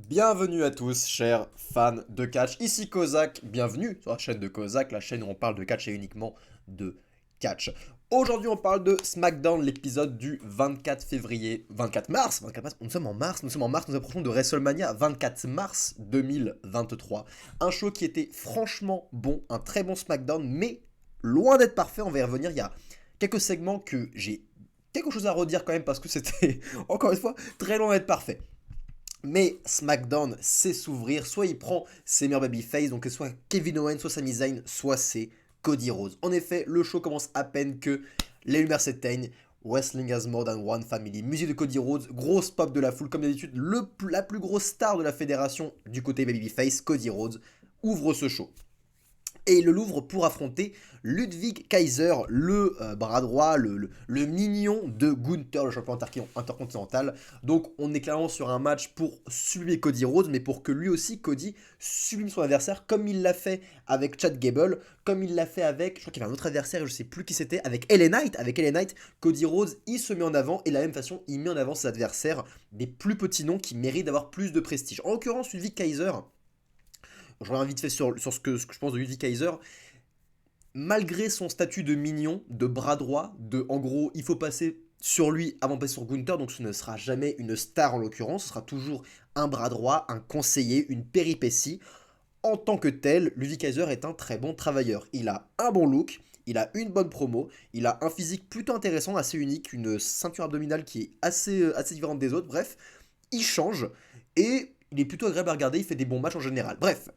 Bienvenue à tous, chers fans de catch. Ici Kozak, bienvenue sur la chaîne de Kozak, la chaîne où on parle de catch et uniquement de catch. Aujourd'hui, on parle de SmackDown, l'épisode du 24 février, 24 mars, nous sommes en mars, nous approchons de WrestleMania, 24 mars 2023. Un show qui était franchement bon, un très bon SmackDown, mais loin d'être parfait, on va y revenir. Il y a quelques segments que j'ai quelque chose à redire quand même parce que c'était, encore une fois, très loin d'être parfait. Mais SmackDown sait s'ouvrir, soit il prend ses meilleurs babyface, donc soit Kevin Owens, soit Sami Zayn, soit c'est Cody Rhodes. En effet, le show commence à peine que les lumières s'éteignent. Wrestling has more than one family. Musique de Cody Rhodes, grosse pop de la foule, comme d'habitude, la plus grosse star de la fédération du côté babyface, Cody Rhodes, ouvre ce show. Et le Louvre pour affronter Ludwig Kaiser, le bras droit, le mignon de Gunther, le champion intercontinental. Donc on est clairement sur un match pour sublimer Cody Rhodes, mais pour que lui aussi, Cody, sublime son adversaire, comme il l'a fait avec Chad Gable, comme il l'a fait avec, je crois qu'il y avait un autre adversaire, je sais plus qui c'était, avec LA Knight. Avec LA Knight, Cody Rhodes, il se met en avant, et de la même façon, il met en avant ses adversaires, des plus petits noms qui méritent d'avoir plus de prestige. En l'occurrence, Ludwig Kaiser, je reviens vite fait sur ce que je pense de Ludwig Kaiser. Malgré son statut de mignon, de bras droit, en gros, il faut passer sur lui avant de passer sur Gunther, donc ce ne sera jamais une star en l'occurrence, ce sera toujours un bras droit, un conseiller, une péripétie. En tant que tel, Ludwig Kaiser est un très bon travailleur. Il a un bon look, il a une bonne promo, il a un physique plutôt intéressant, assez unique, une ceinture abdominale qui est assez différente des autres, bref, il change, et il est plutôt agréable à regarder, il fait des bons matchs en général. Bref,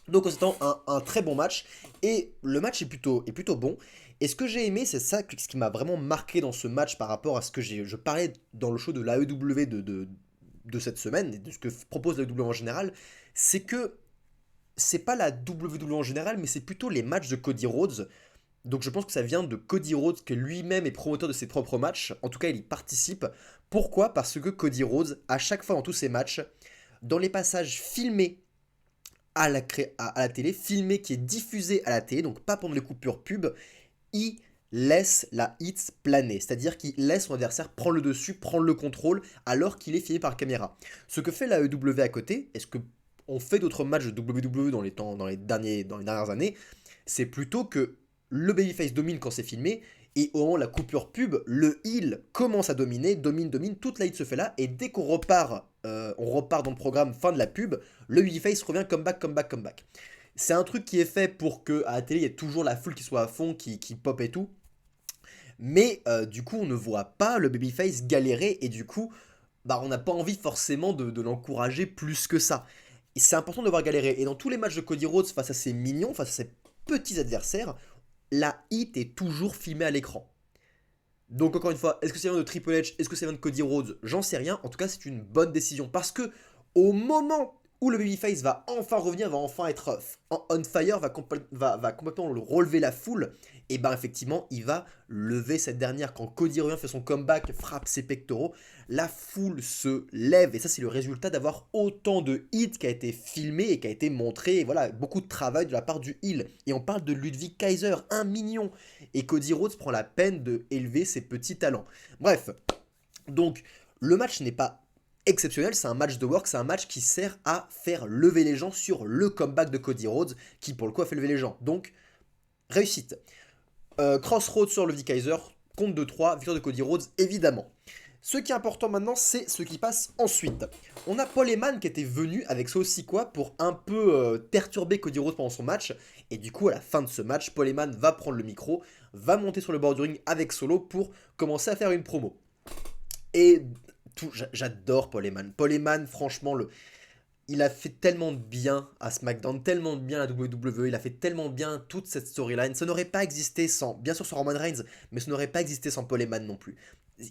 donc on s'attend à un très bon match. Et le match est plutôt bon. Et ce que j'ai aimé, c'est ça, ce qui m'a vraiment marqué dans ce match par rapport à ce que je parlais dans le show de l'AEW de cette semaine, et de ce que propose l'AEW en général, c'est que c'est pas la WWE en général, mais c'est plutôt les matchs de Cody Rhodes. Donc je pense que ça vient de Cody Rhodes, qui lui-même est promoteur de ses propres matchs. En tout cas, il y participe. Pourquoi? Parce que Cody Rhodes, à chaque fois dans tous ses matchs, dans les passages filmés à la télé, filmé qui est diffusé à la télé, donc pas pendant les coupures pub, il laisse la hit planer, c'est-à-dire qu'il laisse son adversaire prendre le dessus, prendre le contrôle, alors qu'il est filmé par caméra. Ce que fait la EW à côté, est-ce que on fait d'autres matchs de WWE dans les dernières années, c'est plutôt que le babyface domine quand c'est filmé, et au moment de la coupure pub, le heel commence à domine, toute la hit se fait là, et dès qu'on repart dans le programme fin de la pub, le babyface revient comeback. C'est un truc qui est fait pour que à la télé, il y ait toujours la foule qui soit à fond, qui pop et tout, mais du coup, on ne voit pas le babyface galérer, et du coup, bah, on n'a pas envie forcément de l'encourager plus que ça. Et c'est important de le voir galérer. Et dans tous les matchs de Cody Rhodes face à ses mignons, face à ses petits adversaires, la hit est toujours filmée à l'écran. Donc encore une fois, est-ce que c'est vient de Triple H, est-ce que c'est vient de Cody Rhodes? J'en sais rien. En tout cas, c'est une bonne décision. Parce que au moment où le babyface va enfin revenir, va enfin être on fire, va complètement relever la foule, et ben effectivement, il va lever cette dernière. Quand Cody revient, fait son comeback, frappe ses pectoraux, la foule se lève. Et ça, c'est le résultat d'avoir autant de hits qui a été filmé et qui a été montré. Et voilà, beaucoup de travail de la part du heel. Et on parle de Ludwig Kaiser, un mignon. Et Cody Rhodes prend la peine de élever ses petits talents. Bref, donc le match n'est pas exceptionnel, c'est un match de work, c'est un match qui sert à faire lever les gens sur le comeback de Cody Rhodes, qui pour le coup a fait lever les gens. Donc, réussite. Crossroads sur Ludwig Kaiser, compte de 3, victoire de Cody Rhodes, évidemment. Ce qui est important maintenant, c'est ce qui passe ensuite. On a Paul Heyman qui était venu avec ça aussi quoi pour un peu perturber Cody Rhodes pendant son match. Et du coup, à la fin de ce match, Paul Heyman va prendre le micro, va monter sur le bord du ring avec Solo pour commencer à faire une promo. Et j'adore Paul Heyman. Paul Heyman, franchement, il a fait tellement de bien à SmackDown, tellement de bien à la WWE, il a fait tellement bien toute cette storyline. Ça n'aurait pas existé sans, bien sûr, sans Roman Reigns, mais ça n'aurait pas existé sans Paul Heyman non plus.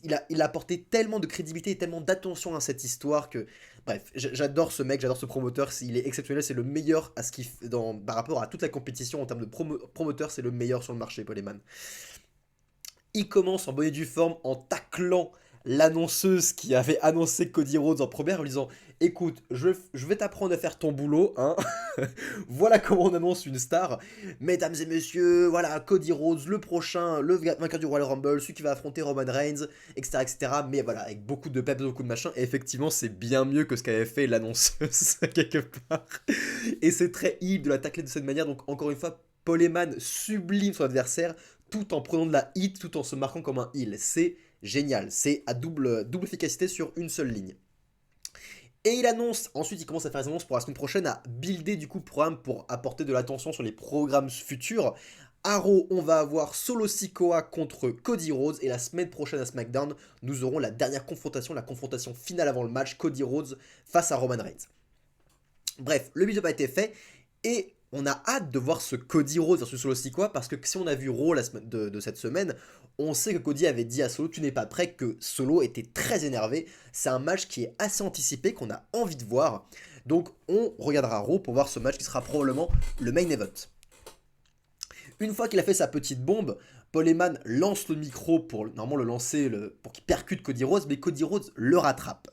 Il a apporté tellement de crédibilité et tellement d'attention à cette histoire que, bref, j'adore ce mec, j'adore ce promoteur, il est exceptionnel, c'est le meilleur à ce qu'il fait par rapport à toute la compétition en termes de promoteur, c'est le meilleur sur le marché, Paul Heyman. Il commence en bonne et due forme en taclant l'annonceuse qui avait annoncé Cody Rhodes en première en lui disant écoute, je vais t'apprendre à faire ton boulot, hein. Voilà comment on annonce une star. Mesdames et messieurs, voilà Cody Rhodes, le prochain, le vainqueur du Royal Rumble, celui qui va affronter Roman Reigns, etc. etc. Mais voilà, avec beaucoup de peps, beaucoup de machin. Et effectivement, c'est bien mieux que ce qu'avait fait l'annonceuse, quelque part. Et c'est très heel de la tacler de cette manière. Donc, encore une fois, Paul Heyman sublime son adversaire tout en prenant de la hit, tout en se marquant comme un heel. C'est génial. C'est à double efficacité sur une seule ligne. Et il annonce, ensuite il commence à faire des annonces pour la semaine prochaine, à builder du coup le programme pour apporter de l'attention sur les programmes futurs. À Raw, on va avoir Solo Sikoa contre Cody Rhodes, et la semaine prochaine à SmackDown, nous aurons la dernière confrontation, la confrontation finale avant le match, Cody Rhodes face à Roman Reigns. Bref, le build-up a été fait, et on a hâte de voir ce Cody Rhodes versus Solo Sikoa, parce que si on a vu Raw de cette semaine, on sait que Cody avait dit à Solo tu n'es pas prêt, que Solo était très énervé. C'est un match qui est assez anticipé, qu'on a envie de voir. Donc on regardera Raw pour voir ce match qui sera probablement le main event. Une fois qu'il a fait sa petite bombe, Paul Heyman lance le micro pour normalement le lancer pour qu'il percute Cody Rhodes, mais Cody Rhodes le rattrape.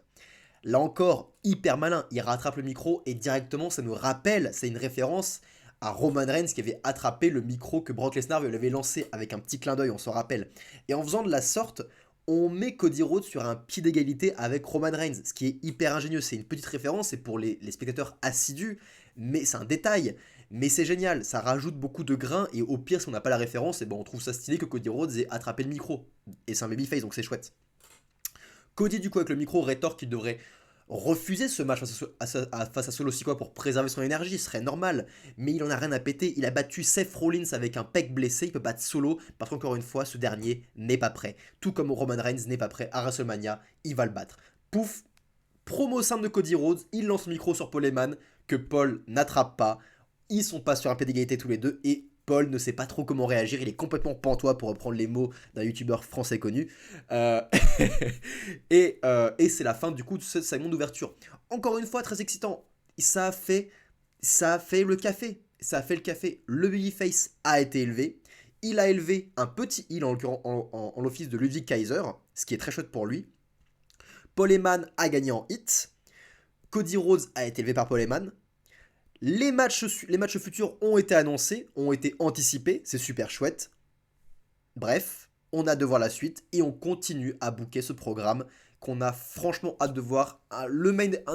Là encore, hyper malin, il rattrape le micro et directement ça nous rappelle, c'est une référence à Roman Reigns qui avait attrapé le micro que Brock Lesnar lui avait lancé avec un petit clin d'œil, on s'en rappelle. Et en faisant de la sorte, on met Cody Rhodes sur un pied d'égalité avec Roman Reigns, ce qui est hyper ingénieux. C'est une petite référence, c'est pour les spectateurs assidus, mais c'est un détail. Mais c'est génial, ça rajoute beaucoup de grains, et au pire, si on n'a pas la référence, et ben on trouve ça stylé que Cody Rhodes ait attrapé le micro. Et c'est un babyface, donc c'est chouette. Cody, du coup, avec le micro, rétorque qu'il devrait refuser ce match face à Solo Sikoa pour préserver son énergie, ce serait normal. Mais il en a rien à péter, il a battu Seth Rollins avec un pec blessé, il peut battre Solo, parce qu'encore une fois, ce dernier n'est pas prêt. Tout comme Roman Reigns n'est pas prêt à WrestleMania, il va le battre. Pouf, promo simple de Cody Rhodes, il lance le micro sur Paul Heyman, que Paul n'attrape pas. Ils sont pas sur un pied d'égalité tous les deux, et Paul ne sait pas trop comment réagir, il est complètement pantois pour reprendre les mots d'un youtubeur français connu. Euh, et c'est la fin du coup de ce segment d'ouverture. Encore une fois, très excitant. Ça a fait le café. Ça a fait le café. Le babyface a été élevé. Il a élevé un petit heel en l'office de Ludwig Kaiser, ce qui est très chouette pour lui. Paul Heyman a gagné en hit. Cody Rhodes a été élevé par Paul Heyman. Les matchs futurs ont été annoncés, ont été anticipés, c'est super chouette. Bref, on a hâte de voir la suite et on continue à booker ce programme qu'on a franchement hâte de voir. Un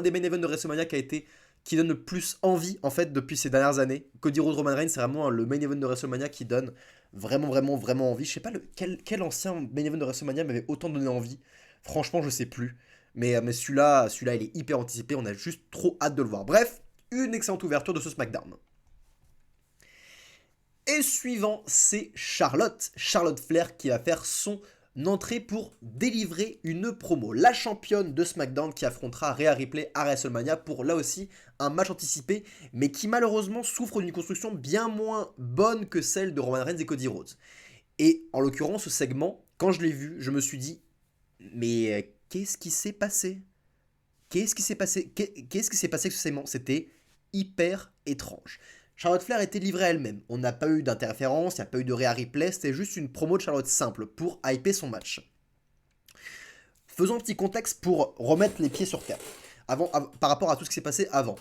des main events de WrestleMania qui donne le plus envie en fait depuis ces dernières années. Cody Rhodes Roman Reigns, c'est vraiment le main event de WrestleMania qui donne vraiment vraiment vraiment envie. Je sais pas quel ancien main event de WrestleMania m'avait autant donné envie. Franchement, je sais plus. Mais celui-là, il est hyper anticipé. On a juste trop hâte de le voir. Bref, une excellente ouverture de ce SmackDown. Et suivant, c'est Charlotte Flair qui va faire son entrée pour délivrer une promo. La championne de SmackDown qui affrontera Rhea Ripley à WrestleMania pour là aussi un match anticipé, mais qui malheureusement souffre d'une construction bien moins bonne que celle de Roman Reigns et Cody Rhodes. Et en l'occurrence, ce segment, quand je l'ai vu, je me suis dit, mais qu'est-ce qui s'est passé? Qu'est-ce qui s'est passé avec ce segment? C'était hyper étrange. Charlotte Flair était livrée à elle-même. On n'a pas eu d'interférence, il n'y a pas eu de Rhea Ripley, c'était juste une promo de Charlotte simple pour hyper son match. Faisons un petit contexte pour remettre les pieds sur terre. Par rapport à tout ce qui s'est passé avant.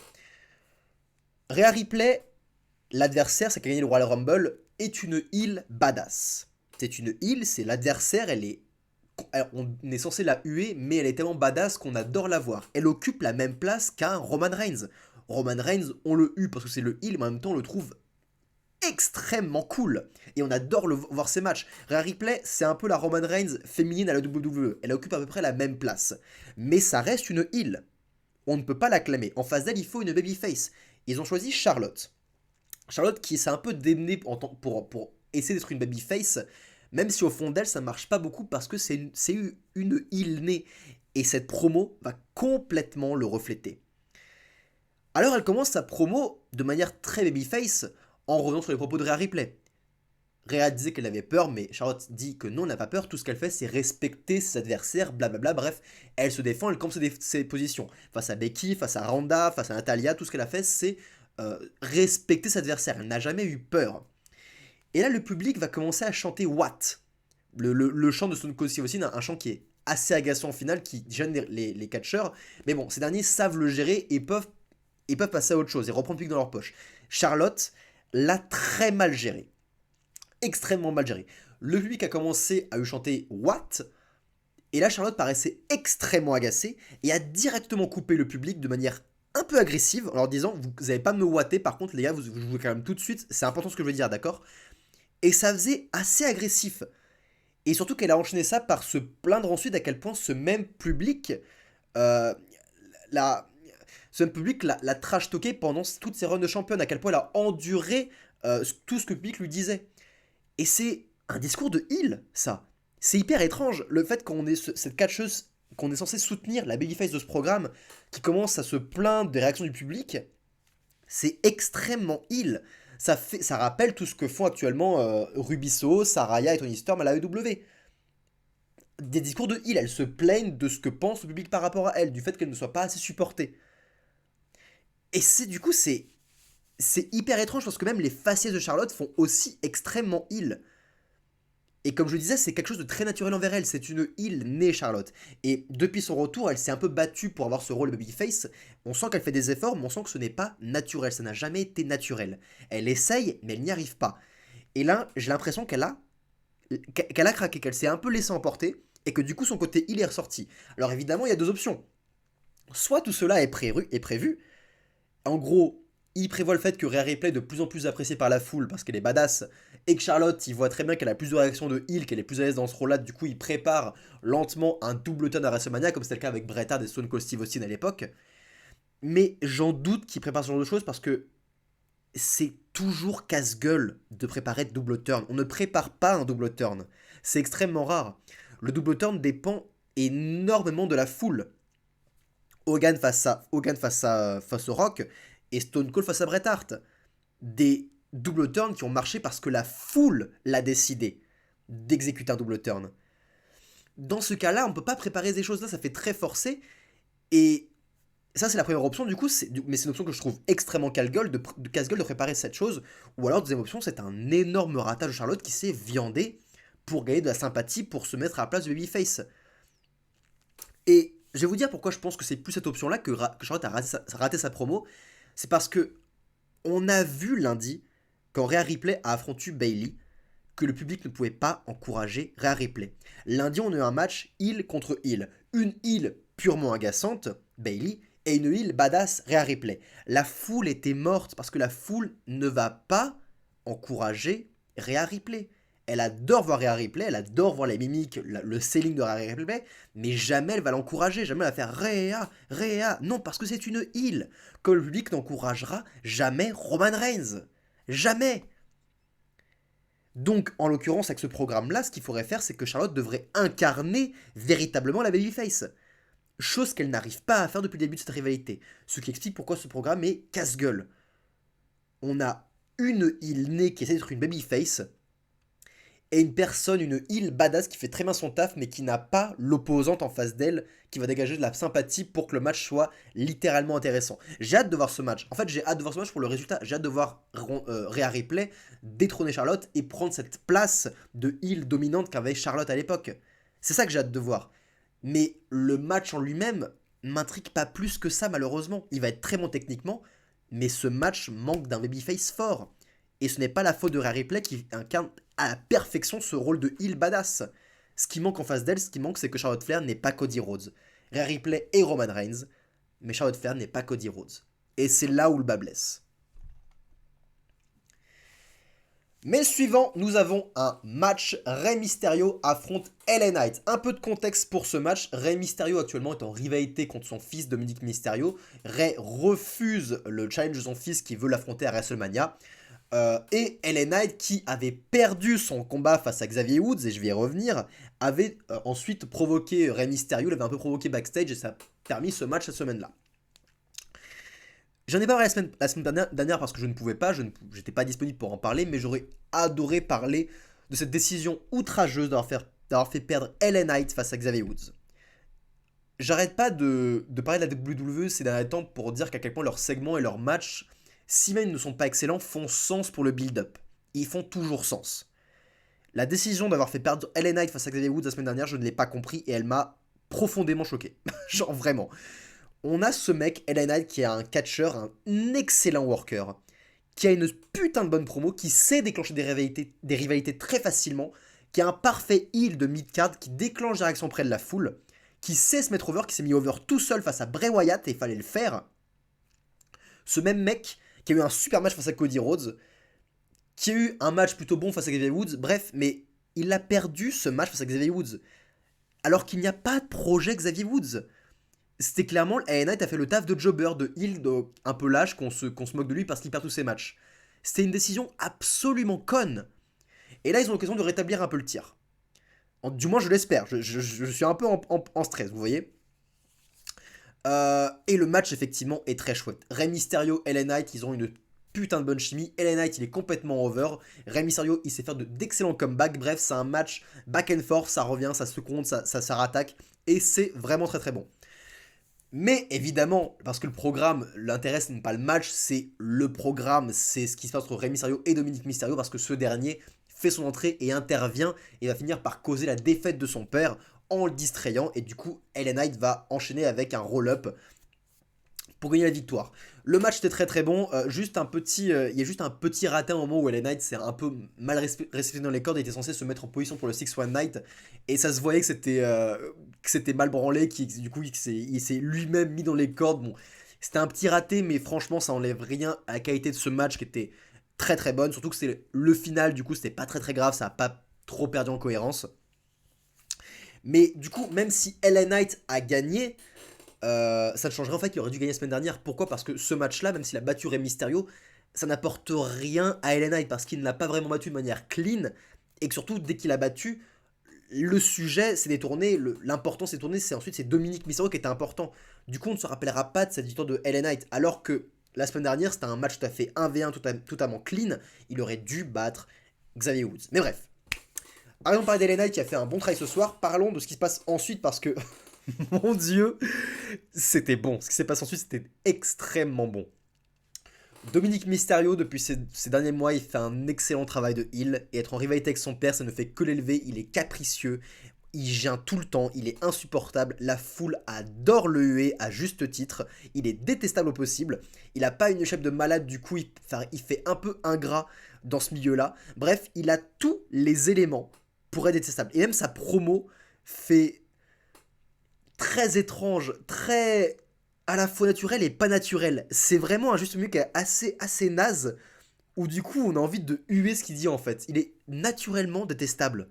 Rhea Ripley, l'adversaire, c'est qui a gagné le Royal Rumble, est une heel badass. C'est une heel, c'est l'adversaire, on est censé la huer, mais elle est tellement badass qu'on adore la voir. Elle occupe la même place qu'un Roman Reigns. Roman Reigns, on le hue parce que c'est le heel, mais en même temps on le trouve extrêmement cool. Et on adore voir ses matchs. Rhea Ripley, c'est un peu la Roman Reigns féminine à la WWE. Elle occupe à peu près la même place. Mais ça reste une heel. On ne peut pas l'acclamer. En face d'elle, il faut une babyface. Ils ont choisi Charlotte. Charlotte qui s'est un peu démenée pour essayer d'être une babyface, même si au fond d'elle, ça marche pas beaucoup parce que c'est une heel née. Et cette promo va complètement le refléter. Alors elle commence sa promo de manière très babyface en revenant sur les propos de Rhea Ripley. Rhea disait qu'elle avait peur, mais Charlotte dit que non, elle n'a pas peur, tout ce qu'elle fait c'est respecter ses adversaires, blablabla, bref, elle se défend, elle campe ses positions. Face à Becky, face à Ronda, face à Natalia, tout ce qu'elle a fait c'est respecter ses adversaires, elle n'a jamais eu peur. Et là le public va commencer à chanter What, le chant de Stone Cold Steve Austin, un chant qui est assez agaçant au final, qui gêne les catcheurs. Mais bon, ces derniers savent le gérer et peuvent passer à autre chose et reprendre le public dans leur poche. Charlotte l'a très mal géré. Extrêmement mal géré. Le public a commencé à lui chanter What? Et là, Charlotte paraissait extrêmement agacée et a directement coupé le public de manière un peu agressive en leur disant vous n'allez pas me watter, par contre, les gars, vous jouez quand même tout de suite, c'est important ce que je veux dire, d'accord? Et ça faisait assez agressif. Et surtout qu'elle a enchaîné ça par se plaindre ensuite à quel point ce même public, euh, la, ce même public l'a trash talké pendant toutes ses runs de championne, à quel point elle a enduré tout ce que le public lui disait. Et c'est un discours de heel, ça. C'est hyper étrange, le fait qu'on ait cette catcheuse qu'on est censé soutenir, la babyface de ce programme, qui commence à se plaindre des réactions du public, c'est extrêmement heel. Ça rappelle tout ce que font actuellement Ruby Soho, Saraya et Toni Storm à la AEW. Des discours de heel, elles se plaignent de ce que pense le public par rapport à elles, du fait qu'elles ne soient pas assez supportées. Et c'est hyper étrange parce que même les faciès de Charlotte font aussi extrêmement heel. Et comme je disais, c'est quelque chose de très naturel envers elle. C'est une heel née, Charlotte. Et depuis son retour, elle s'est un peu battue pour avoir ce rôle de babyface. On sent qu'elle fait des efforts, mais on sent que ce n'est pas naturel. Ça n'a jamais été naturel. Elle essaye, mais elle n'y arrive pas. Et là, j'ai l'impression qu'elle a craqué, qu'elle s'est un peu laissée emporter, et que du coup, son côté heel est ressorti. Alors évidemment, il y a deux options. Soit tout cela est prévu. En gros, il prévoit le fait que Rhea Ripley est de plus en plus appréciée par la foule parce qu'elle est badass et que Charlotte, il voit très bien qu'elle a plus de réactions de heel, qu'elle est plus à l'aise dans ce rôle-là. Du coup, il prépare lentement un double turn à WrestleMania, comme c'était le cas avec Bret Hart et Stone Cold Steve Austin à l'époque. Mais j'en doute qu'il prépare ce genre de choses parce que c'est toujours casse-gueule de préparer de double turn. On ne prépare pas un double turn. C'est extrêmement rare. Le double turn dépend énormément de la foule. Hogan face au Rock et Stone Cold face à Bret Hart. Des double turns qui ont marché parce que la foule l'a décidé d'exécuter un double turn. Dans ce cas-là, on ne peut pas préparer ces choses-là, ça fait très forcé. Et ça, c'est la première option, du coup, mais c'est une option que je trouve extrêmement casse-gueule de préparer cette chose. Ou alors, deuxième option, c'est un énorme ratage de Charlotte qui s'est viandé pour gagner de la sympathie, pour se mettre à la place de Babyface. Et je vais vous dire pourquoi je pense que c'est plus cette option-là que Charlotte a raté sa promo. C'est parce que on a vu lundi, quand Rhea Ripley a affronté Bayley, que le public ne pouvait pas encourager Rhea Ripley. Lundi, on a eu un match heel contre heel. Une heel purement agaçante, Bayley, et une heel badass, Rhea Ripley. La foule était morte parce que la foule ne va pas encourager Rhea Ripley. Elle adore voir Rhea Ripley, elle adore voir les mimiques, le selling de Rhea Ripley, mais jamais elle va l'encourager, jamais elle va faire Rhea, Rhea. Non, parce que c'est une heel. Que le public n'encouragera jamais Roman Reigns. Jamais. Donc, en l'occurrence, avec ce programme-là, ce qu'il faudrait faire, c'est que Charlotte devrait incarner véritablement la babyface. Chose qu'elle n'arrive pas à faire depuis le début de cette rivalité. Ce qui explique pourquoi ce programme est casse-gueule. On a une heel née qui essaie d'être une babyface, et une heel badass qui fait très bien son taf, mais qui n'a pas l'opposante en face d'elle, qui va dégager de la sympathie pour que le match soit littéralement intéressant. J'ai hâte de voir ce match. En fait, j'ai hâte de voir ce match pour le résultat. J'ai hâte de voir Rhea Ripley détrôner Charlotte et prendre cette place de heel dominante qu'avait Charlotte à l'époque. C'est ça que j'ai hâte de voir. Mais le match en lui-même m'intrigue pas plus que ça, malheureusement. Il va être très bon techniquement, mais ce match manque d'un babyface fort. Et ce n'est pas la faute de Rhea Ripley qui incarne à la perfection ce rôle de heel badass. Ce qui manque en face d'elle, ce qui manque, c'est que Charlotte Flair n'est pas Cody Rhodes. Rhea Ripley est Roman Reigns, mais Charlotte Flair n'est pas Cody Rhodes. Et c'est là où le bas blesse. Mais le suivant, nous avons un match. Rey Mysterio affronte LA Knight. Un peu de contexte pour ce match. Rey Mysterio actuellement est en rivalité contre son fils Dominic Mysterio. Rey refuse le challenge de son fils qui veut l'affronter à WrestleMania. Et LA Knight, qui avait perdu son combat face à Xavier Woods, et je vais y revenir, avait ensuite provoqué Rey Mysterio, l'avait un peu provoqué backstage, et ça a permis ce match cette semaine-là. J'en ai pas parlé la semaine dernière parce que je ne pouvais pas, j'étais pas disponible pour en parler, mais j'aurais adoré parler de cette décision outrageuse d'avoir fait perdre LA Knight face à Xavier Woods. J'arrête pas de parler de la WWE ces derniers temps pour dire qu'à quel point leurs segments et leurs matchs, si même ils ne sont pas excellents, font sens pour le build-up. Ils font toujours sens. La décision d'avoir fait perdre LA Knight face à Xavier Woods la semaine dernière, je ne l'ai pas compris et elle m'a profondément choqué. Genre vraiment. On a ce mec, LA Knight, qui est un catcheur, un excellent worker, qui a une putain de bonne promo, qui sait déclencher des rivalités très facilement, qui a un parfait heal de mid-card, qui déclenche des réactions près de la foule, qui sait se mettre over, qui s'est mis over tout seul face à Bray Wyatt, et il fallait le faire. Ce même mec, qui a eu un super match face à Cody Rhodes, qui a eu un match plutôt bon face à Xavier Woods, bref, mais il a perdu ce match face à Xavier Woods, alors qu'il n'y a pas de projet Xavier Woods. C'était clairement, LA Knight a fait le taf de jobber, de heel, un peu lâche, qu'on se moque de lui parce qu'il perd tous ses matchs. C'était une décision absolument conne. Et là, ils ont l'occasion de rétablir un peu le tir. Du moins, je l'espère. Je suis un peu en stress, vous voyez. Et le match, effectivement, est très chouette. Rey Mysterio, LA Knight, ils ont une putain de bonne chimie. LA Knight, il est complètement over. Rey Mysterio, il sait faire d'excellents comebacks. Bref, c'est un match back and forth, ça revient, ça se compte, ça rattaque. Et c'est vraiment très très bon. Mais évidemment, parce que le programme, l'intérêt ce n'est pas le match, c'est le programme, c'est ce qui se passe entre Rey Mysterio et Dominic Mysterio, parce que ce dernier fait son entrée et intervient et va finir par causer la défaite de son père en le distrayant, et du coup, LA Knight va enchaîner avec un roll-up pour gagner la victoire. Le match était très très bon, il y a juste un petit raté à un moment où LA Knight s'est un peu mal respecté dans les cordes, il était censé se mettre en position pour le 6-1 Night, et ça se voyait que c'était mal branlé, du coup il s'est lui-même mis dans les cordes. Bon, c'était un petit raté, mais franchement ça enlève rien à la qualité de ce match qui était très très bonne, surtout que c'est le final, du coup c'était pas très très grave, ça a pas trop perdu en cohérence. Mais du coup, même si LA Knight a gagné, ça ne changerait en fait qu'il aurait dû gagner la semaine dernière. Pourquoi? Parce que ce match-là, même s'il a battu Rey Mysterio, ça n'apporte rien à LA Knight parce qu'il ne l'a pas vraiment battu de manière clean, et que surtout, dès qu'il a battu, le sujet s'est détourné, l'important s'est tourné, c'est Dominic Mysterio qui était important. Du coup, on ne se rappellera pas de cette victoire de LA Knight, alors que la semaine dernière, c'était un match tout à fait 1v1 totalement clean, il aurait dû battre Xavier Woods. Mais bref, arrêtons de parler d'LA Knight qui a fait un bon travail ce soir, parlons de ce qui se passe ensuite parce que, mon dieu, c'était bon. Ce qui s'est passé ensuite, c'était extrêmement bon. Dominic Mysterio, depuis ces derniers mois, il fait un excellent travail de heel. Et être en rivalité avec son père, ça ne fait que l'élever. Il est capricieux, il gêne tout le temps, il est insupportable. La foule adore le huer à juste titre. Il est détestable au possible. Il n'a pas une échappe de malade, du coup, il fait un peu ingrat dans ce milieu-là. Bref, il a tous les éléments pour être détestable. Et même sa promo fait très étrange, très à la fois naturel et pas naturel. C'est vraiment un juste milieu qui est assez naze, où du coup on a envie de huer ce qu'il dit en fait. Il est naturellement détestable.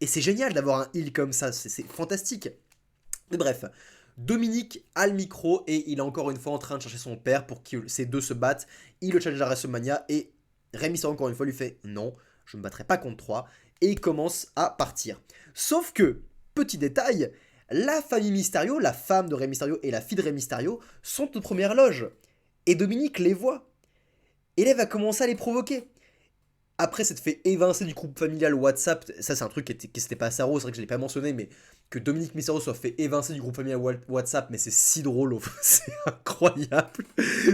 Et c'est génial d'avoir un heal comme ça, c'est fantastique. Mais bref, Dominique a le micro et il est encore une fois en train de chercher son père pour que ces deux se battent. Il le challenge à WrestleMania et Rey Mysterio encore une fois lui fait non, je ne me battrai pas contre 3 et il commence à partir. Sauf que, petit détail, la famille Mysterio, la femme de Rey Mysterio et la fille de Rey Mysterio sont aux premières loges. Et Dominique les voit. Et là, il va commencer à les provoquer. Après s'être fait évincer du groupe familial WhatsApp, ça c'est un truc qui s'était pas assez rare, c'est vrai que je l'ai pas mentionné, mais que Dominique Mysterio soit fait évincer du groupe familial WhatsApp, mais c'est si drôle, c'est incroyable,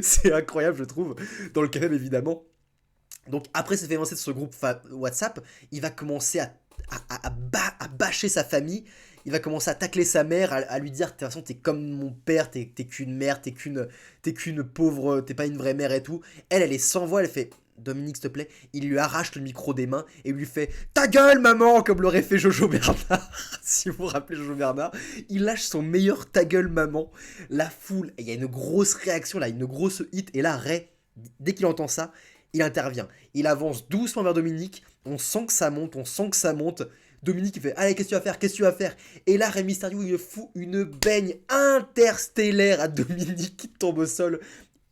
c'est incroyable je trouve, dans le cas même évidemment. Donc après s'être fait évincer de ce groupe WhatsApp, il va commencer à bâcher sa famille, il va commencer à tacler sa mère, à lui dire de toute façon t'es comme mon père, t'es qu'une mère, t'es qu'une pauvre, t'es pas une vraie mère et tout. Elle est sans voix, elle fait Dominique s'il te plaît, il lui arrache le micro des mains et lui fait ta gueule maman comme l'aurait fait Jojo Bernard. Si vous vous rappelez Jojo Bernard, il lâche son meilleur ta gueule maman. La foule, il y a une grosse réaction là, une grosse hit et là Ray, dès qu'il entend ça, il intervient. Il avance doucement vers Dominique, on sent que ça monte, Dominique il fait allez qu'est-ce que tu vas faire, qu'est-ce que tu vas faire. Et là Rey Mysterio il fout une baigne interstellaire à Dominique qui tombe au sol.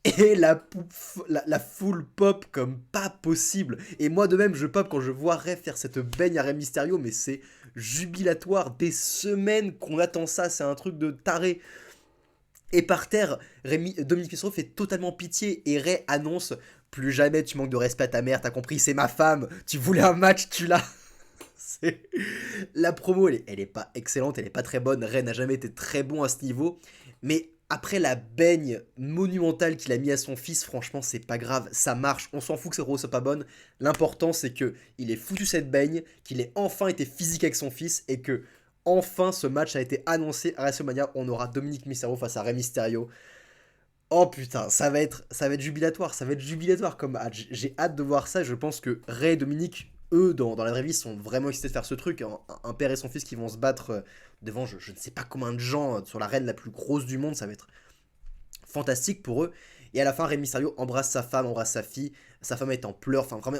Et la foule pop comme pas possible. Et moi de même je pop quand je vois Rey faire cette baigne à Rey Mysterio, mais c'est jubilatoire. Des semaines qu'on attend ça, c'est un truc de taré. Et par terre, Dominique Mysterio fait totalement pitié et Rey annonce plus jamais tu manques de respect à ta mère, t'as compris, c'est ma femme, tu voulais un match, tu l'as. La promo, elle est pas excellente, elle est pas très bonne, Rey n'a jamais été très bon à ce niveau, mais après la baigne monumentale qu'il a mis à son fils, franchement c'est pas grave, ça marche, on s'en fout que cette promo soit pas bonne, l'important c'est que il ait foutu cette baigne, qu'il ait enfin été physique avec son fils et que enfin ce match a été annoncé à WrestleMania. On aura Dominic Mysterio face à Rey Mysterio. Oh putain, ça va être jubilatoire, ça va être jubilatoire comme hâte. J'ai hâte de voir ça. Je pense que Rey et Dominic, eux, dans la vraie vie, sont vraiment excités de faire ce truc. Un père et son fils qui vont se battre devant je ne sais pas combien de gens sur la reine la plus grosse du monde. Ça va être fantastique pour eux. Et à la fin, Rey Mysterio embrasse sa femme, embrasse sa fille. Sa femme est en pleurs. Enfin, vraiment,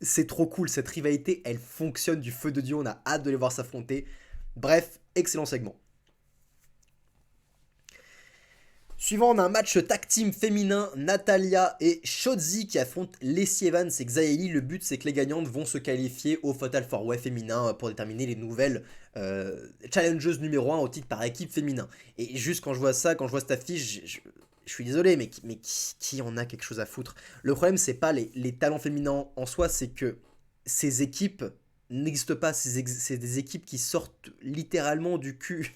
c'est trop cool. Cette rivalité, elle fonctionne du feu de Dieu. On a hâte de les voir s'affronter. Bref, excellent segment. Suivant, on a un match tag team féminin, Natalya et Shotzi qui affrontent Lacey Evans et Xia Li. Le but, c'est que les gagnantes vont se qualifier au Fatal 4-Way féminin pour déterminer les nouvelles challengeuses numéro 1 au titre par équipe féminin. Et juste quand je vois ça, quand je vois cette affiche, je suis désolé, mais qui en a quelque chose à foutre? Le problème, c'est pas les talents féminins en soi, c'est que ces équipes n'existent pas. C'est des équipes qui sortent littéralement du cul.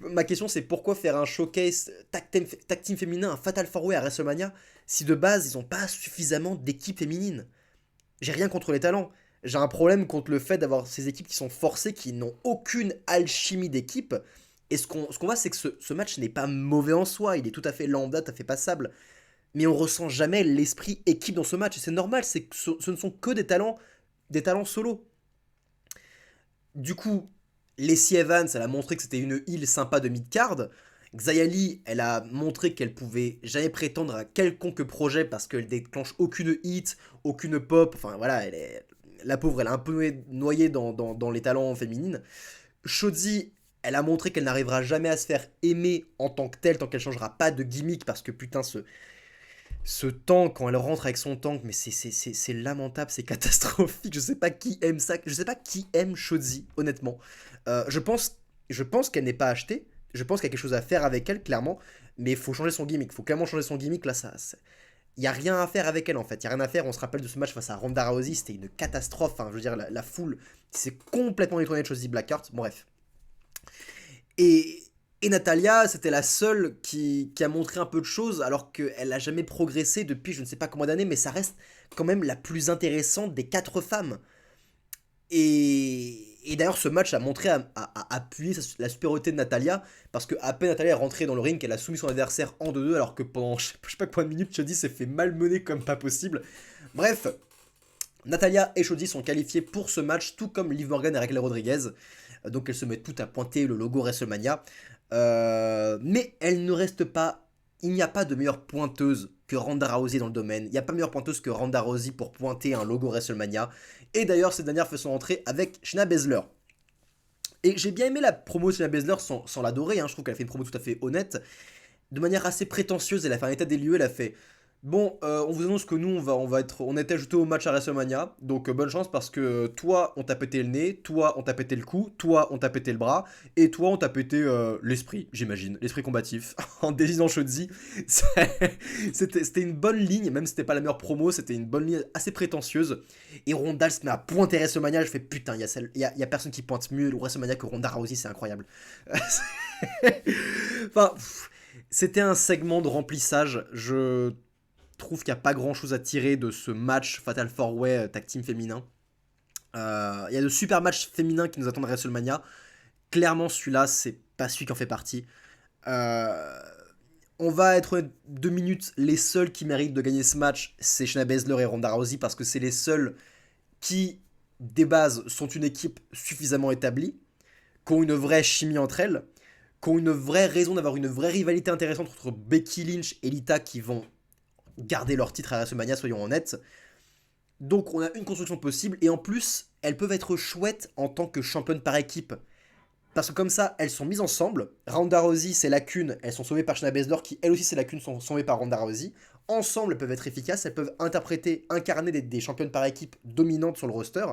Ma question, c'est pourquoi faire un showcase tag team féminin, un Fatal 4-Way à WrestleMania, si de base, ils n'ont pas suffisamment d'équipes féminines? J'ai rien contre les talents. J'ai un problème contre le fait d'avoir ces équipes qui sont forcées, qui n'ont aucune alchimie d'équipe. Et ce qu'on voit, c'est que ce match n'est pas mauvais en soi. Il est tout à fait lambda, tout à fait passable. Mais on ressent jamais l'esprit équipe dans ce match. Et c'est normal, c'est que ce ne sont que des talents solo. Du coup, Lacey Evans, elle a montré que c'était une heel sympa de mid-card. Xia Li, elle a montré qu'elle pouvait jamais prétendre à quelconque projet parce qu'elle déclenche aucune hit, aucune pop. Enfin voilà, la pauvre, elle est un peu noyée dans les talents féminines. Shotzi, elle a montré qu'elle n'arrivera jamais à se faire aimer en tant que telle, tant qu'elle changera pas de gimmick parce que putain, ce tank, quand elle rentre avec son tank, mais c'est lamentable, c'est catastrophique. Je sais pas qui aime ça. Je sais pas qui aime Shotzi, honnêtement. Je pense qu'elle n'est pas achetée. Je pense qu'il y a quelque chose à faire avec elle, clairement. Mais il faut changer son gimmick. Il faut clairement changer son gimmick. Là, il n'y a rien à faire avec elle, en fait. Il n'y a rien à faire. On se rappelle de ce match face à Ronda Rousey. C'était une catastrophe. Enfin, je veux dire, la foule s'est complètement détournée de Shotzi Blackheart. Bref. Et, et Natalia, c'était la seule qui a montré un peu de choses, alors qu'elle n'a jamais progressé depuis je ne sais pas combien d'années, mais ça reste quand même la plus intéressante des quatre femmes. Et d'ailleurs, ce match a montré à appuyer la supériorité de Natalia, parce que à peine Natalia est rentrée dans le ring, qu'elle a soumis son adversaire en 2-2, alors que pendant je sais pas combien de minutes, Chody s'est fait malmener comme pas possible. Bref, Natalia et Shotzi sont qualifiés pour ce match, tout comme Liv Morgan et Raquel Rodriguez. Donc elles se mettent toutes à pointer le logo WrestleMania. Mais elles ne restent pas. Il n'y a pas de meilleure pointeuse que Ronda Rousey dans le domaine. Il n'y a pas meilleure pointeuse que Ronda Rousey pour pointer un logo WrestleMania. Et d'ailleurs, cette dernière fait son entrée avec Shayna Baszler. Et j'ai bien aimé la promo de Shayna Baszler sans l'adorer. Je trouve qu'elle a fait une promo tout à fait honnête. De manière assez prétentieuse, elle a fait un état des lieux. Elle a fait bon, on vous annonce que nous, on a été ajouté au match à WrestleMania, donc bonne chance parce que toi, on t'a pété le nez, toi, on t'a pété le cou, toi, on t'a pété le bras, et toi, on t'a pété l'esprit, j'imagine, l'esprit combatif, en désignant Shotzi. C'était une bonne ligne, même si c'était pas la meilleure promo, c'était une bonne ligne assez prétentieuse. Et Ronda se met à pointer WrestleMania, je fais putain, il y a personne qui pointe mieux le WrestleMania que Ronda Rousey, c'est incroyable. Enfin, c'était un segment de remplissage, je trouve qu'il n'y a pas grand chose à tirer de ce match Fatal 4-Way tag team féminin. Il y a de super matchs féminins qui nous attendent à WrestleMania. Clairement, celui-là, c'est pas celui qui en fait partie. On va être 2 minutes. Les seuls qui méritent de gagner ce match, c'est Shayna Baszler et Ronda Rousey parce que c'est les seuls qui, des bases, sont une équipe suffisamment établie, qui ont une vraie chimie entre elles, qui ont une vraie raison d'avoir une vraie rivalité intéressante entre Becky Lynch et Lita qui vont garder leur titre à WrestleMania, soyons honnêtes. Donc on a une construction possible, et en plus, elles peuvent être chouettes en tant que championnes par équipe. Parce que comme ça, elles sont mises ensemble. Ronda Rousey, ses lacunes, elles sont sauvées par Shayna Baszler, qui elle aussi, ses lacunes sont sauvées par Ronda Rousey. Ensemble, elles peuvent être efficaces, elles peuvent incarner des championnes par équipe dominantes sur le roster.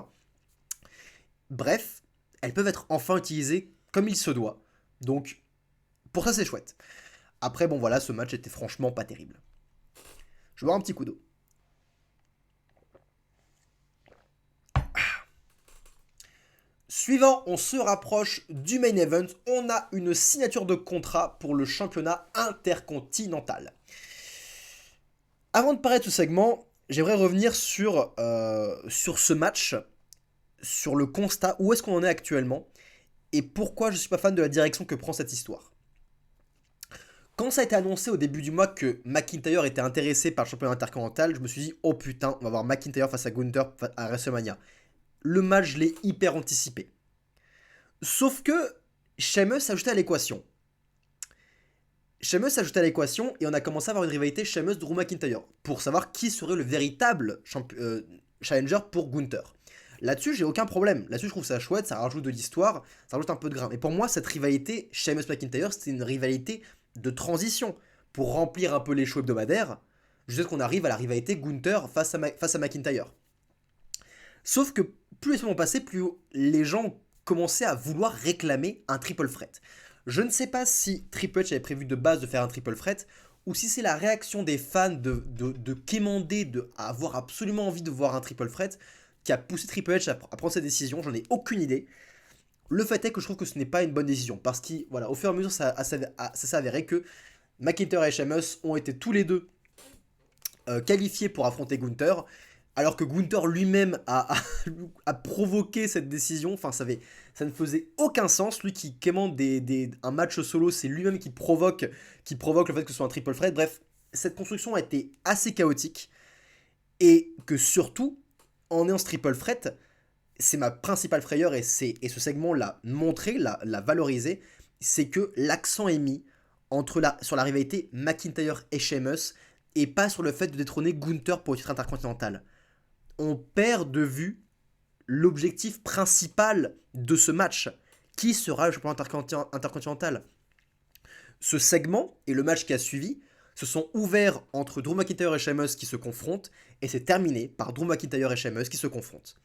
Bref, elles peuvent être enfin utilisées comme il se doit. Donc, pour ça, c'est chouette. Après, bon voilà, ce match était franchement pas terrible. Je vais boire un petit coup d'eau. Suivant, on se rapproche du main event. On a une signature de contrat pour le championnat intercontinental. Avant de parler de ce segment, j'aimerais revenir sur ce match, sur le constat, où est-ce qu'on en est actuellement. et pourquoi je suis pas fan de la direction que prend cette histoire. Quand ça a été annoncé au début du mois que McIntyre était intéressé par le championnat intercontinental, je me suis dit, oh putain, on va voir McIntyre face à Gunther à WrestleMania. Le match, je l'ai hyper anticipé. Sauf que Sheamus s'ajoutait à l'équation. Sheamus s'ajoutait à l'équation et on a commencé à avoir une rivalité Sheamus-Drew McIntyre pour savoir qui serait le véritable challenger pour Gunther. Là-dessus, j'ai aucun problème. Là-dessus, je trouve ça chouette, ça rajoute de l'histoire, ça rajoute un peu de grain. Mais pour moi, cette rivalité Sheamus-McIntyre, c'était une rivalité de transition pour remplir un peu les shows hebdomadaires, jusqu'à ce qu'on arrive à la rivalité Gunther face à McIntyre. Sauf que plus les semaines ont passé, plus les gens commençaient à vouloir réclamer un triple threat. Je ne sais pas si Triple H avait prévu de base de faire un triple threat, ou si c'est la réaction des fans de quémander, à avoir absolument envie de voir un triple threat, qui a poussé Triple H à prendre cette décision, j'en ai aucune idée. Le fait est que je trouve que ce n'est pas une bonne décision, parce qu'au voilà, fur et à mesure, ça s'est avéré que McIntyre et Sheamus ont été tous les deux qualifiés pour affronter Gunther, alors que Gunther lui-même a provoqué cette décision. Enfin, ça ne faisait aucun sens. Lui qui quémande un match solo, c'est lui-même qui provoque le fait que ce soit un triple threat. Bref, cette construction a été assez chaotique, et que surtout, en ayant ce triple threat, c'est ma principale frayeur, et ce segment l'a montré, l'a valorisé, c'est que l'accent est mis sur la rivalité McIntyre et Sheamus, et pas sur le fait de détrôner Gunther pour le titre intercontinental. On perd de vue l'objectif principal de ce match. Qui sera le champion intercontinental? Ce segment et le match qui a suivi se sont ouverts entre Drew McIntyre et Sheamus qui se confrontent, et c'est terminé par Drew McIntyre et Sheamus qui se confrontent.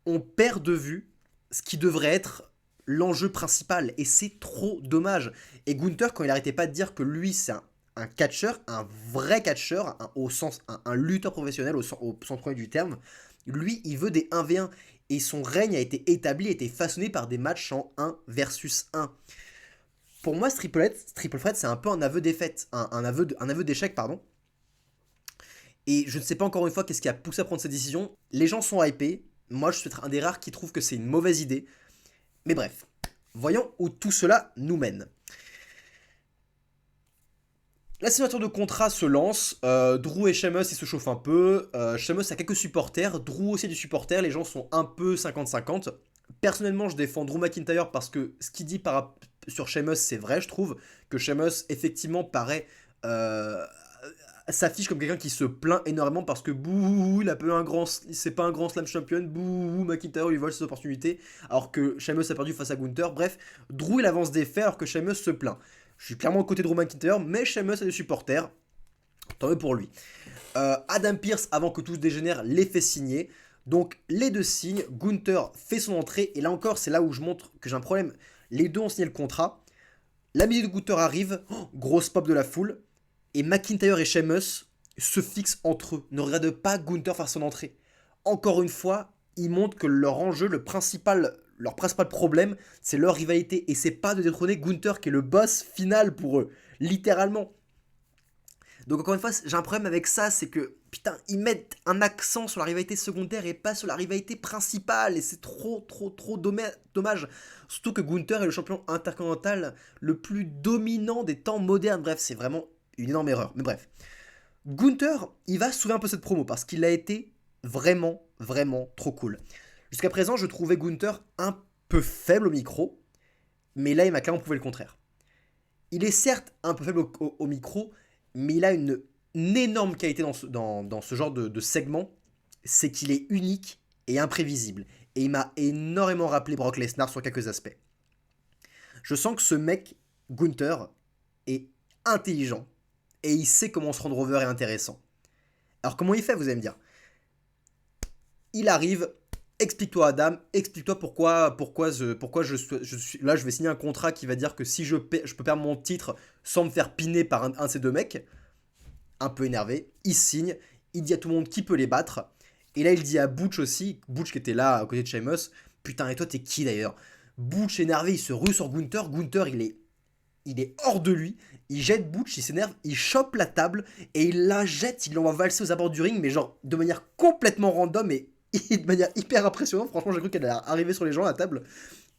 On perd de vue ce qui devrait être l'enjeu principal, et c'est trop dommage. Et Gunther, quand il n'arrêtait pas de dire que lui c'est un catcheur, un vrai catcheur, un lutteur professionnel au sens premier du terme, lui il veut des 1v1, et son règne a été établi, a été façonné par des matchs en 1 versus 1. Pour moi, ce triple threat, c'est un peu un aveu d'échec, un aveu d'échec, pardon. Et je ne sais pas encore une fois qu'est-ce qui a poussé à prendre cette décision. Les gens sont hypés. Moi, je suis un des rares qui trouve que c'est une mauvaise idée. Mais bref, voyons où tout cela nous mène. La signature de contrat se lance. Drew et Sheamus, ils se chauffent un peu. Sheamus a quelques supporters. Drew aussi a des supporters. Les gens sont un peu 50-50. Personnellement, je défends Drew McIntyre parce que ce qu'il dit sur Sheamus, c'est vrai, je trouve. Que Sheamus, effectivement, s'affiche comme quelqu'un qui se plaint énormément parce que bouh, c'est pas un grand slam champion, bouh, McIntyre lui vole ses opportunités, alors que Sheamus a perdu face à Gunther. Bref, Drew il avance des faits alors que Sheamus se plaint. Je suis clairement au côté de Drew McIntyre, mais Sheamus a des supporters, tant mieux pour lui. Adam Pearce, avant que tout se dégénère, les fait signer. Donc les deux signent, Gunther fait son entrée, et là encore c'est là où je montre que j'ai un problème. Les deux ont signé le contrat, la musique de Gunther arrive, grosse pop de la foule, et McIntyre et Sheamus se fixent entre eux, ne regardent pas Gunther faire son entrée. Encore une fois, ils montrent que leur enjeu, leur principal problème, c'est leur rivalité, et c'est pas de détrôner Gunther qui est le boss final pour eux, littéralement. Donc encore une fois, j'ai un problème avec ça, c'est que, putain, ils mettent un accent sur la rivalité secondaire et pas sur la rivalité principale, et c'est trop dommage. Surtout que Gunther est le champion intercontinental le plus dominant des temps modernes. Bref, c'est vraiment une énorme erreur. Mais bref, Gunther, il va sauver un peu cette promo parce qu'il a été vraiment trop cool. Jusqu'à présent, je trouvais Gunther un peu faible au micro, mais là, il m'a clairement prouvé le contraire. Il est certes un peu faible au micro, mais il a une énorme qualité dans ce genre de segment, c'est qu'il est unique et imprévisible. Et il m'a énormément rappelé Brock Lesnar sur quelques aspects. Je sens que ce mec, Gunther, est intelligent, et il sait comment se rendre over et intéressant. Alors comment il fait, vous allez me dire? Il arrive, explique-toi Adam, explique-toi pourquoi je suis là, je vais signer un contrat qui va dire que si je peux perdre mon titre sans me faire piner par un de ces deux mecs. Un peu énervé, il signe, il dit à tout le monde qui peut les battre, et là il dit à Butch aussi, Butch qui était là à côté de Sheamus, putain et toi t'es qui d'ailleurs? Butch énervé, il se rue sur Gunther, il est hors de lui, il jette Butch, il s'énerve, il chope la table, et il la jette, il l'envoie valser aux abords du ring, mais genre de manière complètement random, et de manière hyper impressionnante. Franchement j'ai cru qu'elle allait arriver sur les gens à la table.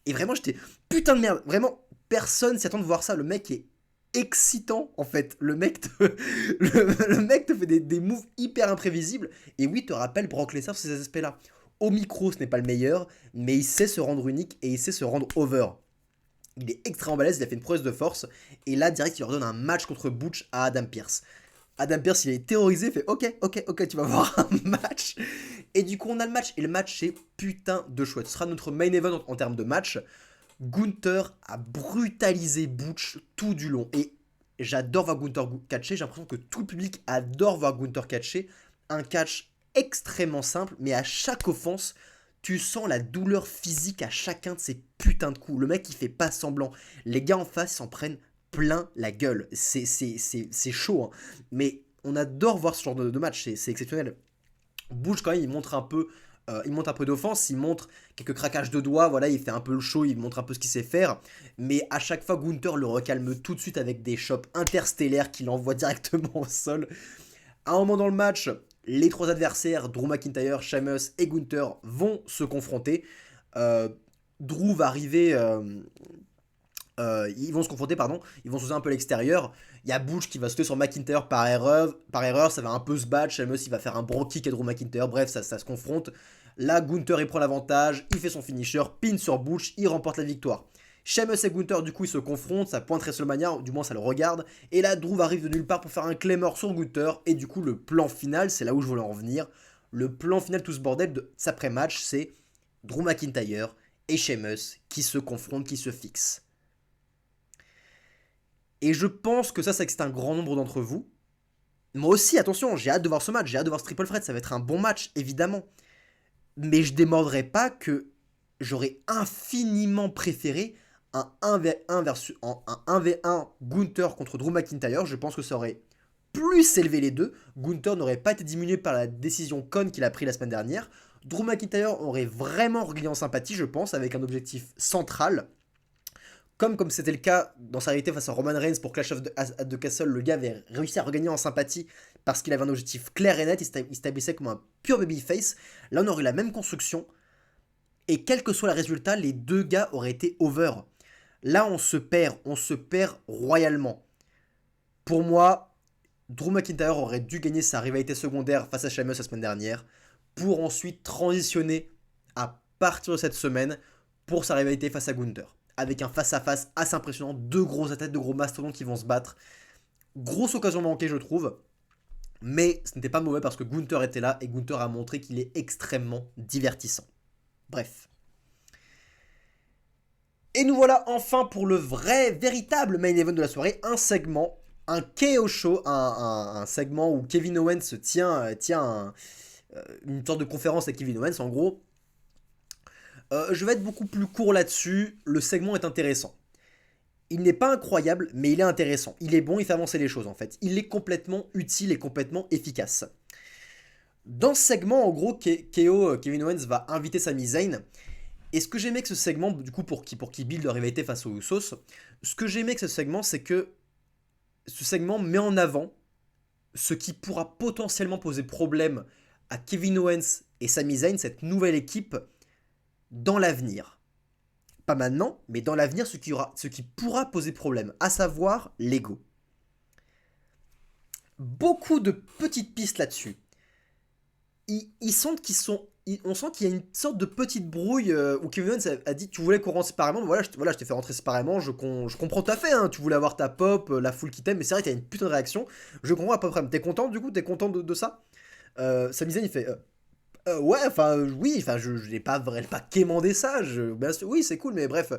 Et vraiment, j'étais putain de merde. Vraiment, personne s'y attend de voir ça. Le mec est excitant, en fait. Le mec te fait des moves hyper imprévisibles. Et oui, te rappelle Brock Lesnar sur ces aspects-là. Au micro, ce n'est pas le meilleur, mais il sait se rendre unique et il sait se rendre over. Il est extrêmement balèze, il a fait une prouesse de force. Et là, direct, il leur donne un match contre Butch à Adam Pearce. Adam Pearce, il est terrorisé, il fait ok, tu vas voir un match. Et du coup, on a le match. Et le match, c'est putain de chouette. Ce sera notre main event en termes de match. Gunther a brutalisé Butch tout du long. Et j'adore voir Gunther catcher. J'ai l'impression que tout le public adore voir Gunther catcher. Un catch extrêmement simple, mais à chaque offense, tu sens la douleur physique à chacun de ces putains de coups. Le mec, il fait pas semblant. Les gars en face s'en prennent plein la gueule. C'est chaud, hein. Mais on adore voir ce genre de match. C'est exceptionnel. Butch, quand même, il montre un peu d'offense, il montre quelques craquages de doigts, voilà, il fait un peu le show, il montre un peu ce qu'il sait faire. Mais à chaque fois, Gunther le recalme tout de suite avec des chops interstellaires qu'il envoie directement au sol. À un moment dans le match, les trois adversaires, Drew McIntyre, Sheamus et Gunther, vont se confronter. Euh, Drew va arriver. Ils vont se confronter, pardon. Ils vont sauter un peu à l'extérieur. Il y a Butch qui va sauter sur McIntyre par erreur. Par erreur, ça va un peu se battre. Sheamus, il va faire un bro kick à Drew McIntyre. Bref, ça se confronte. Là, Gunther, il prend l'avantage. Il fait son finisher. Pin sur Butch. Il remporte la victoire. Sheamus et Gunther, du coup, ils se confrontent. Ça pointe WrestleMania. Du moins, ça le regarde. Et là, Drew arrive de nulle part pour faire un Claymore sur Gunther. Et du coup, le plan final, c'est là où je voulais en revenir. Le plan final, tout ce bordel de s'après-match, c'est Drew McIntyre et Sheamus qui se confrontent, qui se fixent. Et je pense que ça, c'est un grand nombre d'entre vous. Moi aussi, attention, j'ai hâte de voir ce match, j'ai hâte de voir ce triple threat, ça va être un bon match, évidemment. Mais je démordrai pas que j'aurais infiniment préféré un 1v1 Gunther contre Drew McIntyre. Je pense que ça aurait plus élevé les deux. Gunther n'aurait pas été diminué par la décision conne qu'il a prise la semaine dernière. Drew McIntyre aurait vraiment reglé en sympathie, je pense, avec un objectif central. Comme c'était le cas dans sa réalité face à Roman Reigns pour Clash of the Castle, le gars avait réussi à regagner en sympathie parce qu'il avait un objectif clair et net, il s'établissait comme un pur babyface. Là, on aurait la même construction, et quel que soit le résultat, les deux gars auraient été over. Là, on se perd royalement. Pour moi, Drew McIntyre aurait dû gagner sa rivalité secondaire face à Sheamus la semaine dernière, pour ensuite transitionner à partir de cette semaine pour sa rivalité face à Gunther. Avec un face-à-face assez impressionnant, deux grosses têtes, deux gros mastodontes qui vont se battre. Grosse occasion manquée, je trouve. Mais ce n'était pas mauvais parce que Gunther était là et Gunther a montré qu'il est extrêmement divertissant. Bref. Et nous voilà enfin pour le vrai, véritable main event de la soirée. Un segment, un KO show, un segment où Kevin Owens tient une sorte de conférence avec Kevin Owens en gros. Je vais être beaucoup plus court là-dessus. Le segment est intéressant. Il n'est pas incroyable, mais il est intéressant. Il est bon, il fait avancer les choses en fait. Il est complètement utile et complètement efficace. Dans ce segment, en gros, Kevin Owens va inviter Sami Zayn. Et ce que j'aimais que ce segment, du coup, pour qu'il build leur rivalité face aux Usos, ce que j'aimais que ce segment, c'est que ce segment met en avant ce qui pourra potentiellement poser problème à Kevin Owens et Sami Zayn, cette nouvelle équipe, dans l'avenir. Pas maintenant, mais dans l'avenir, ce qui pourra poser problème, à savoir l'ego. Beaucoup de petites pistes là-dessus. Ils sentent qu'ils sont... On sent qu'il y a une sorte de petite brouille où Kevin Owens a dit tu voulais qu'on rentre séparément, voilà, je t'ai fait rentrer séparément, je comprends tout à fait, hein, tu voulais avoir ta pop, la foule qui t'aime, mais c'est vrai qu'il y a une putain de réaction, je comprends à peu près. T'es content du coup, t'es content de ça Sami Zayn il fait ouais, enfin, oui, enfin, je n'ai pas quémandé ça, bien sûr, oui, c'est cool, mais bref,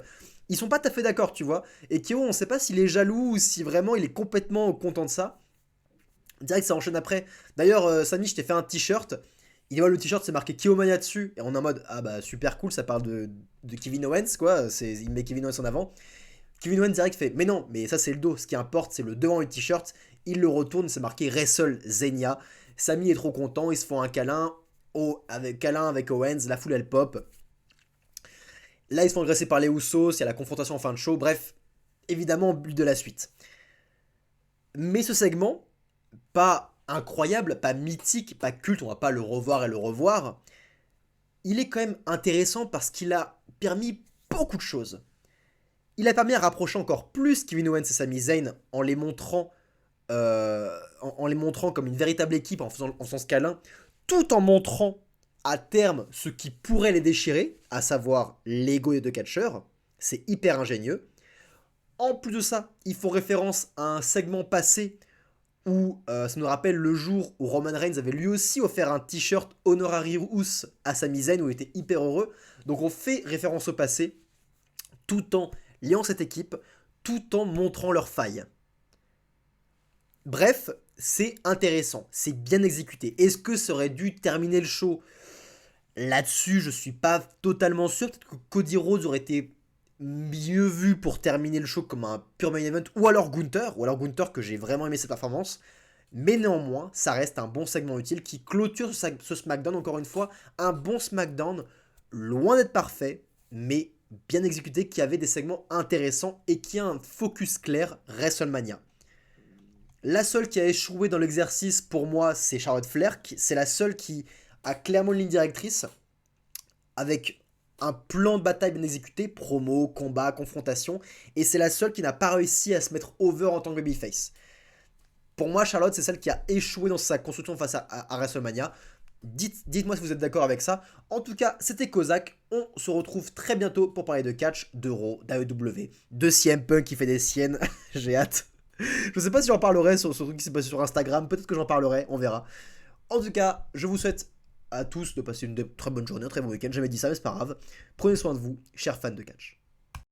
ils sont pas tout à fait d'accord, tu vois. Et Kyo, on sait pas s'il est jaloux ou si vraiment il est complètement content de ça. Direct, ça enchaîne après. D'ailleurs, Sami, je t'ai fait un t-shirt. Il voit le t-shirt, c'est marqué Kiomania dessus, et on est en mode, ah bah super cool, ça parle de Kevin Owens, quoi, il met Kevin Owens en avant. Kevin Owens direct fait, mais non, mais ça c'est le dos, ce qui importe, c'est le devant du t-shirt. Il le retourne, c'est marqué Wrestle Zenia. Sami est trop content, ils se font un câlin, avec Owens, la foule elle pop. Là, ils se font agresser par les Usos, il y a la confrontation en fin de show, bref, évidemment, but de la suite. Mais ce segment, pas incroyable, pas mythique, pas culte, on va pas le revoir et le revoir, il est quand même intéressant parce qu'il a permis beaucoup de choses. Il a permis à rapprocher encore plus Kevin Owens et Sami Zayn en les montrant, en les montrant comme une véritable équipe en faisant ce câlin, tout en montrant à terme ce qui pourrait les déchirer, à savoir l'ego des deux catcheurs. C'est hyper ingénieux. En plus de ça, ils font référence à un segment passé où ça nous rappelle le jour où Roman Reigns avait lui aussi offert un t-shirt Honorarius à Sami Zayn où il était hyper heureux. Donc on fait référence au passé tout en liant cette équipe, tout en montrant leurs failles. Bref, c'est intéressant, c'est bien exécuté. Est-ce que ça aurait dû terminer le show? Là-dessus, je suis pas totalement sûr. Peut-être que Cody Rhodes aurait été mieux vu pour terminer le show comme un pure main event, ou alors Gunther que j'ai vraiment aimé cette performance. Mais néanmoins, ça reste un bon segment utile qui clôture ce SmackDown, encore une fois, un bon SmackDown, loin d'être parfait, mais bien exécuté, qui avait des segments intéressants et qui a un focus clair WrestleMania. La seule qui a échoué dans l'exercice pour moi, c'est Charlotte Flair. C'est la seule qui a clairement une ligne directrice avec un plan de bataille bien exécuté, promo, combat, confrontation, et c'est la seule qui n'a pas réussi à se mettre over en tant que babyface. Pour moi, Charlotte, c'est celle qui a échoué dans sa construction face à WrestleMania. Dites-moi si vous êtes d'accord avec ça. En tout cas, c'était Kozak. On se retrouve très bientôt pour parler de catch, d'Euro, d'AEW, de CM Punk qui fait des siennes. J'ai hâte. Je sais pas si j'en parlerai sur ce truc qui s'est passé sur Instagram. Peut-être que j'en parlerai, on verra. En tout cas, je vous souhaite à tous de passer une très bonne journée, un très bon week-end. J'ai jamais dit ça, mais c'est pas grave. Prenez soin de vous, chers fans de catch.